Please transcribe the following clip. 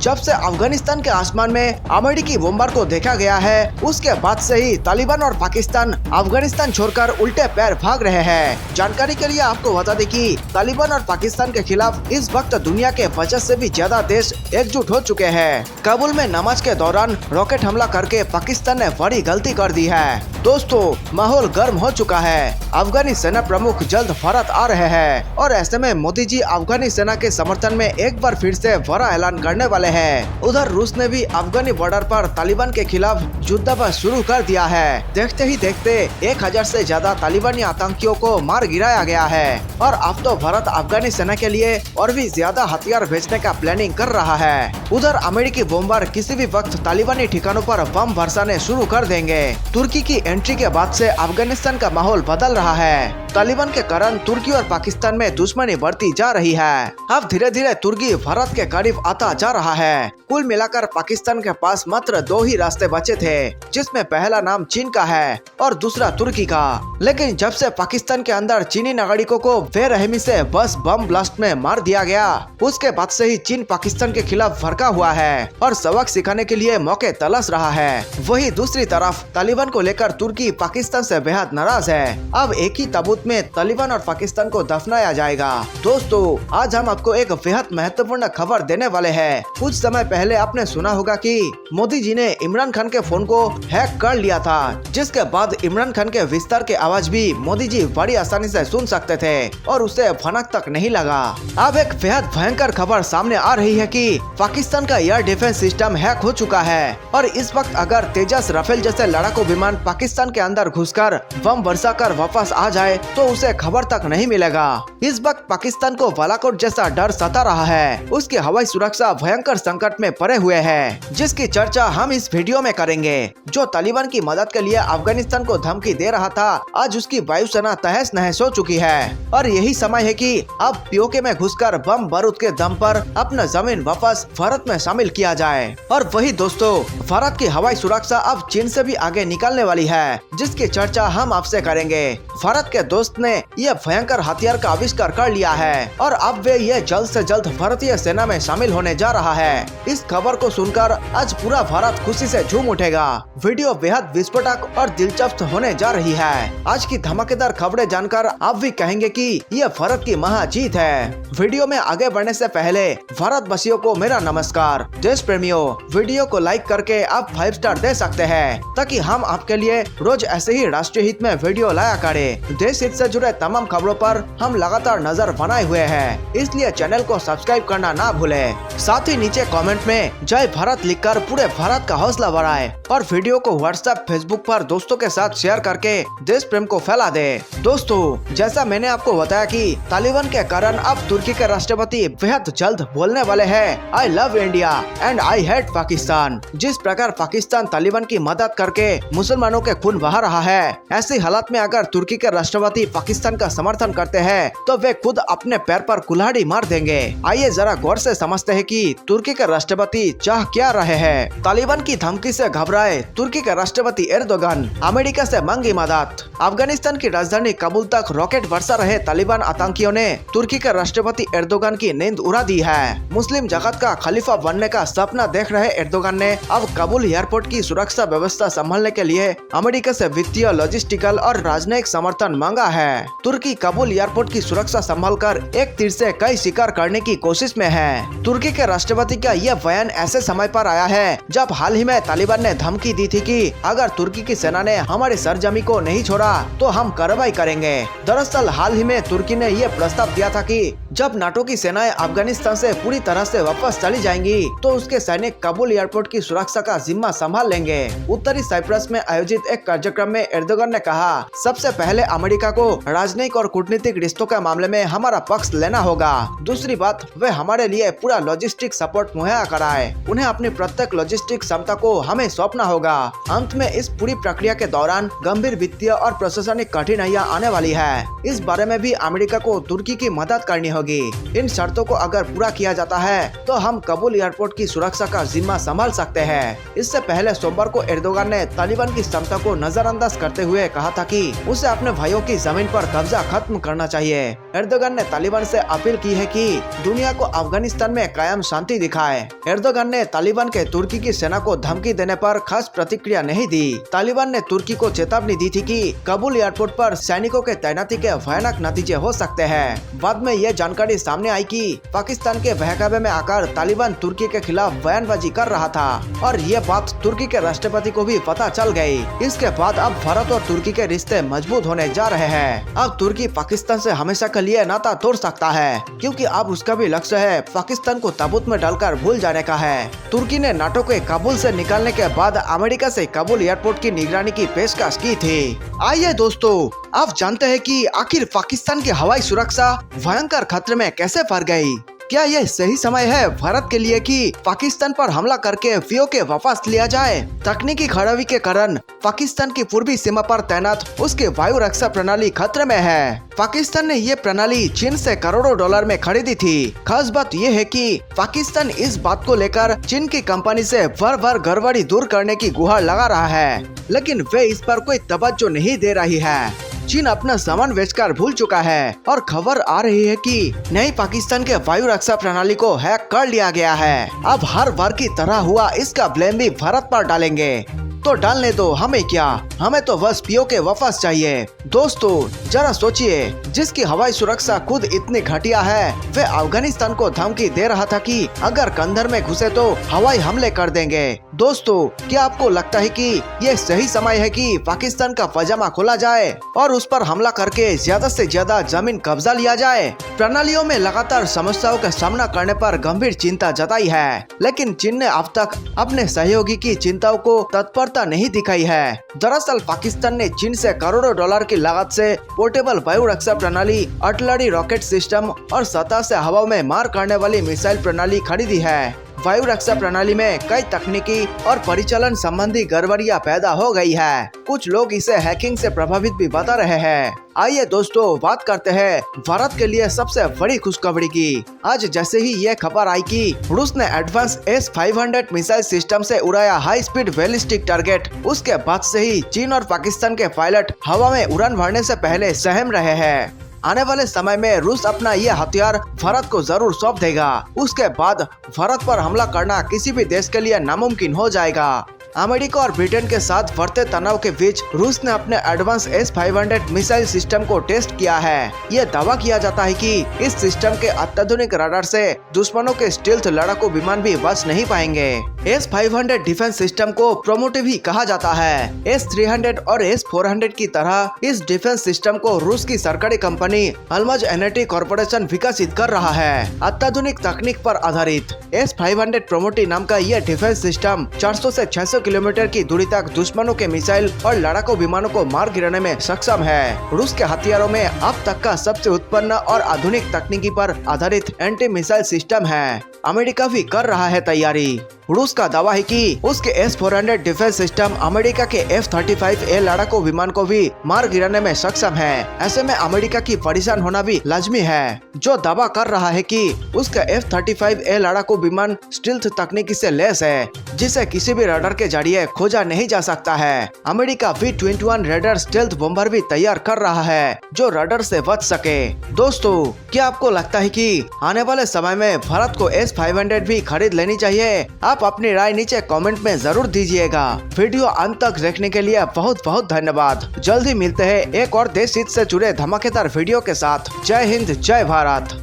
जब से अफगानिस्तान के आसमान में अमेरिकी बम्बर को देखा गया है, उसके बाद से ही तालिबान और पाकिस्तान अफगानिस्तान छोड़कर उल्टे पैर भाग रहे हैं। जानकारी के लिए आपको बता दें कि तालिबान और पाकिस्तान के खिलाफ इस वक्त दुनिया के 50 से भी ज्यादा देश एकजुट हो चुके हैं। काबुल में नमाज के दौरान रॉकेट हमला करके पाकिस्तान ने बड़ी गलती कर दी है। दोस्तों, माहौल गर्म हो चुका है। अफगानी सेना प्रमुख जल्द भारत आ रहे हैं और ऐसे में मोदी जी अफगानी सेना के समर्थन में एक बार फिर से बड़ा ऐलान करने वाले हैं। उधर रूस ने भी अफगानी बॉर्डर पर तालिबान के खिलाफ युद्धाभ्यास शुरू कर दिया है। देखते ही देखते 1000 से ज्यादा तालिबानी आतंकियों को मार गिराया गया है और अब तो भारत अफगानी सेना के लिए और भी ज्यादा हथियार भेजने का प्लानिंग कर रहा है। उधर अमेरिकी बम्बर किसी भी वक्त तालिबानी ठिकानों पर बम बरसाने शुरू कर देंगे। तुर्की की एंट्री के बाद से अफगानिस्तान का माहौल बदल रहा है। तालिबान के कारण तुर्की और पाकिस्तान में दुश्मनी बढ़ती जा रही है। अब धीरे धीरे तुर्की भारत के करीब आता जा रहा है। कुल मिलाकर पाकिस्तान के पास मात्र 2 ही रास्ते बचे थे, जिसमें पहला नाम चीन का है और दूसरा तुर्की का। लेकिन जब से पाकिस्तान के अंदर चीनी नागरिकों को बेरहमी से बस बम ब्लास्ट में मार दिया गया, उसके बाद से ही चीन पाकिस्तान के खिलाफ भड़का हुआ है और सबक सिखाने के लिए मौके तलाश रहा है। वही दूसरी तरफ तालिबान को लेकर तुर्की पाकिस्तान से बेहद नाराज है। अब एक ही ताबूत में तालिबान और पाकिस्तान को दफनाया जाएगा। दोस्तों, आज हम आपको एक बेहद महत्वपूर्ण खबर देने वाले हैं। कुछ समय पहले आपने सुना होगा कि मोदी जी ने इमरान खान के फोन को हैक कर लिया था, जिसके बाद इमरान खान के विस्तार की आवाज भी मोदी जी बड़ी आसानी से सुन सकते थे और उसे भनक तक नहीं लगा। अब एक बेहद भयंकर खबर सामने आ रही है कि पाकिस्तान का एयर डिफेंस सिस्टम हैक हो चुका है और इस वक्त अगर तेजस राफेल जैसे लड़ाकू विमान पाकिस्तान के अंदर घुसकर बम बरसाकर वापस आ जाए तो उसे खबर तक नहीं मिलेगा। इस वक्त पाकिस्तान को बालाकोट जैसा डर सता रहा है। उसकी हवाई सुरक्षा भयंकर संकट में पड़े हुए है, जिसकी चर्चा हम इस वीडियो में करेंगे। जो तालिबान की मदद के लिए अफगानिस्तान को धमकी दे रहा था, आज उसकी वायुसेना तहस नहस हो चुकी है और यही समय है कि अब पीओके में घुसकर बम बारूद के दम पर अपना जमीन वापस भारत में शामिल किया जाए। और वही दोस्तों, भारत की हवाई सुरक्षा अब चीन से भी आगे निकलने वाली है, जिसकी चर्चा हम आपसे करेंगे। भारत के दोस्त ने यह भयंकर हथियार का आविष्कार कर लिया है और अब वे ये जल्द से जल्द भारतीय सेना में शामिल होने जा रहा है। इस खबर को सुनकर आज पूरा भारत खुशी से झूम उठेगा। वीडियो बेहद विस्फोटक और दिलचस्प होने जा रही है। आज की धमाकेदार खबरें जानकर आप भी कहेंगे कि यह भारत की महा जीत है। वीडियो में आगे बढ़ने से पहले भारतवासियों को मेरा नमस्कार। देश प्रेमियों, वीडियो को लाइक करके आप 5 स्टार दे सकते हैं, ताकि हम आपके लिए रोज ऐसे ही राष्ट्रीय हित में वीडियो लाया करें। देश हित से जुड़े तमाम खबरों पर हम लगातार नजर बनाए हुए हैं, इसलिए चैनल को सब्सक्राइब करना ना भूलें। साथ ही नीचे कमेंट में जय भारत लिखकर पूरे भारत का हौसला बढ़ाएं और वीडियो को व्हाट्सएप, फेसबुक पर दोस्तों के साथ शेयर करके देश प्रेम को फैला दे। दोस्तों, जैसा मैंने आपको बताया कि तालिबान के कारण अब तुर्की के राष्ट्रपति बेहद जल्द बोलने वाले हैं, I love India and I hate Pakistan. जिस प्रकार पाकिस्तान तालिबान की मदद करके मुसलमानों के खून बहा रहा है, ऐसी हालत में अगर तुर्की के राष्ट्रपति पाकिस्तान का समर्थन करते हैं तो वे खुद अपने पैर पर कुल्हाड़ी मार देंगे। आइए जरा गौर से समझते हैं कि तुर्की के राष्ट्रपति चाह क्या रहे हैं। तालिबान की धमकी से घबराए तुर्की के राष्ट्रपति एर्दोगन अमेरिका से मांगी मदद। अफगानिस्तान की राजधानी काबुल तक रॉकेट बरसा रहे तालिबान आतंकियों ने तुर्की के राष्ट्रपति एर्दोगन की नींद उड़ा दी है। मुस्लिम जगत का खलीफा बनने का सपना देख रहे एर्दोगन ने अब काबुल एयरपोर्ट की सुरक्षा व्यवस्था संभालने के लिए अमेरिका से वित्तीय, लॉजिस्टिकल और राजनयिक समर्थन मांगा है। तुर्की काबुल एयरपोर्ट की सुरक्षा संभालकर एक तीर से कई शिकार करने की कोशिश में है। तुर्की के राष्ट्रपति का यह बयान ऐसे समय पर आया है जब हाल ही में तालिबान ने धमकी दी थी कि अगर तुर्की की सेना ने हमारे सरजमी को नहीं छोड़ा तो हम कार्रवाई करेंगे। दरअसल हाल ही में तुर्की ने यह प्रस्ताव दिया था कि जब नाटो की सेनाएं अफगानिस्तान से पूरी तरह से वापस चली जाएंगी तो उसके सैनिक काबुल एयरपोर्ट की सुरक्षा का जिम्मा संभाल लेंगे। उत्तरी साइप्रस में आयोजित एक कार्यक्रम में एर्दोगन ने कहा, सबसे पहले अमेरिका को राजनयिक और कूटनीतिक रिश्तों के मामले में हमारा पक्ष लेना होगा। दूसरी बात, वे हमारे लिए पूरा लॉजिस्टिक सपोर्ट मुहैया कराए। उन्हें अपनी प्रत्येक लॉजिस्टिक क्षमता को हमें सौंपना होगा। अंत में इस पूरी प्रक्रिया के दौरान गंभीर वित्तीय और प्रशासनिक कठिनाइयां आने वाली है। इस बारे में भी अमेरिका को तुर्की की मदद करनी होगी। इन शर्तों को अगर पूरा किया जाता है तो हम काबुल एयरपोर्ट की सुरक्षा का जिम्मा संभाल सकते हैं। इससे पहले सोमवार को एर्दोगन ने तालिबान की क्षमता को नजरअंदाज करते हुए कहा था कि उसे अपने भाइयों की जमीन पर कब्जा खत्म करना चाहिए। एर्दोगन ने तालिबान से अपील की है कि दुनिया को अफगानिस्तान में कायम शांति दिखाए। एर्दोगन ने तालिबान के तुर्की की सेना को धमकी देने पर खास प्रतिक्रिया नहीं दी। तालिबान ने तुर्की को चेतावनी दी थी कि काबुल एयरपोर्ट पर सैनिकों के तैनाती के भयानक नतीजे हो सकते हैं। बाद में यह जानकारी सामने आई कि पाकिस्तान के बहकावे में आकर तालिबान तुर्की के खिलाफ बयानबाजी कर रहा था और ये बात तुर्की के राष्ट्रपति को भी पता चल गई। इसके बाद अब भारत और तुर्की के रिश्ते मजबूत होने जा रहे हैं। अब तुर्की पाकिस्तान से हमेशा के लिए नाता तोड़ सकता है, क्योंकि अब उसका भी लक्ष्य है पाकिस्तान को ताबूत में डालकर भूल जाने का है। तुर्की ने नाटो को काबुल से निकालने के बाद अमेरिका से काबुल एयरपोर्ट की निगरानी की पेशकश की थी। आइए दोस्तों, आप जानते हैं कि आखिर पाकिस्तान की हवाई सुरक्षा भयंकर खतरे में कैसे पड़ गई। क्या यह सही समय है भारत के लिए कि पाकिस्तान पर हमला करके पीओके वापस लिया जाए। तकनीकी खराबी के कारण पाकिस्तान की पूर्वी सीमा पर तैनात उसकी वायु रक्षा प्रणाली खतरे में है। पाकिस्तान ने ये प्रणाली चीन से करोड़ों डॉलर में खरीदी थी। खास बात यह है कि पाकिस्तान इस बात को लेकर चीन की कंपनी से बार गड़बड़ी दूर करने की गुहार लगा रहा है, लेकिन वे इस पर कोई तवज्जो नहीं दे रही है। चीन अपना सामान बेचकर भूल चुका है और खबर आ रही है कि नई पाकिस्तान के वायु रक्षा प्रणाली को हैक कर लिया गया है। अब हर बार की तरह हुआ इसका ब्लेम भी भारत पर डालेंगे, तो डालने दो, हमें क्या, हमें तो बस पीओके वापस चाहिए। दोस्तों जरा सोचिए, जिसकी हवाई सुरक्षा खुद इतनी घटिया है, वे अफगानिस्तान को धमकी दे रहा था कि अगर कंधर में घुसे तो हवाई हमले कर देंगे। दोस्तों क्या आपको लगता है कि ये सही समय है कि पाकिस्तान का पजामा खोला जाए और उस पर हमला करके ज्यादा से ज्यादा जमीन कब्जा लिया जाए। प्रणालियों में लगातार समस्याओं का सामना करने पर गंभीर चिंता जताई है, लेकिन चीन ने अब तक अपने सहयोगी की चिंताओं को तत्परता नहीं दिखाई है। दरअसल पाकिस्तान ने चीन से करोड़ों डॉलर की लागत से पोर्टेबल वायु रक्षा प्रणाली, आर्टिलरी रॉकेट सिस्टम और सतह से हवा में मार करने वाली मिसाइल प्रणाली खरीदी है। वायु रक्षा प्रणाली में कई तकनीकी और परिचालन संबंधी गड़बड़ियां पैदा हो गई है। कुछ लोग इसे हैकिंग से प्रभावित भी बता रहे हैं। आइए दोस्तों बात करते हैं भारत के लिए सबसे बड़ी खुशखबरी की। आज जैसे ही ये खबर आई कि रूस ने एडवांस S-500 मिसाइल सिस्टम से उड़ाया हाई स्पीड बैलिस्टिक टारगेट, उसके बाद से ही चीन और पाकिस्तान के पायलट हवा में उड़ान भरने से पहले सहम रहे हैं। आने वाले समय में रूस अपना ये हथियार भारत को जरूर सौंप देगा। उसके बाद भारत पर हमला करना किसी भी देश के लिए नामुमकिन हो जाएगा। अमेरिका और ब्रिटेन के साथ बढ़ते तनाव के बीच रूस ने अपने एडवांस S-500 मिसाइल सिस्टम को टेस्ट किया है। ये दावा किया जाता है कि इस सिस्टम के अत्याधुनिक रडार से दुश्मनों के स्टील्थ लड़ाकू विमान भी बच नहीं पाएंगे। S-500 डिफेंस सिस्टम को प्रोमोटिव ही कहा जाता है। S-300 और S-400 की तरह इस डिफेंस सिस्टम को रूस की सरकारी कंपनी अल्मज एनर्जी कॉर्पोरेशन विकसित कर रहा है। अत्याधुनिक तकनीक पर आधारित S-500 प्रोमोटी नाम का यह डिफेंस सिस्टम 400 से 600 किलोमीटर की दूरी तक दुश्मनों के मिसाइल और लड़ाकू विमानों को मार गिराने में सक्षम है। रूस के हथियारों में अब तक का सबसे उत्पन्न और आधुनिक तकनीकी पर आधारित एंटी मिसाइल सिस्टम है। अमेरिका भी कर रहा है तैयारी। रूस का दावा है कि उसके S-400 डिफेंस सिस्टम अमेरिका के F-35A लड़ाकू विमान को भी मार गिराने में सक्षम है। ऐसे में अमेरिका की परेशान होना भी लाजमी है, जो दावा कर रहा है कि उसका F-35A लड़ाकू विमान स्टील्थ तकनीकी से लैस है, जिसे किसी भी रडार के जरिए खोजा नहीं जा सकता है। America V-21 raider stealth bomber भी तैयार कर रहा है, जो रडार से बच सके। दोस्तों क्या आपको लगता है कि आने वाले समय में भारत को S-500 भी खरीद लेनी चाहिए? आप अपनी राय नीचे कमेंट में जरूर दीजिएगा। वीडियो अंत तक देखने के लिए बहुत बहुत धन्यवाद। जल्दी मिलते हैं एक और देश हित से जुड़े धमाकेदार वीडियो के साथ। जय हिंद, जय भारत।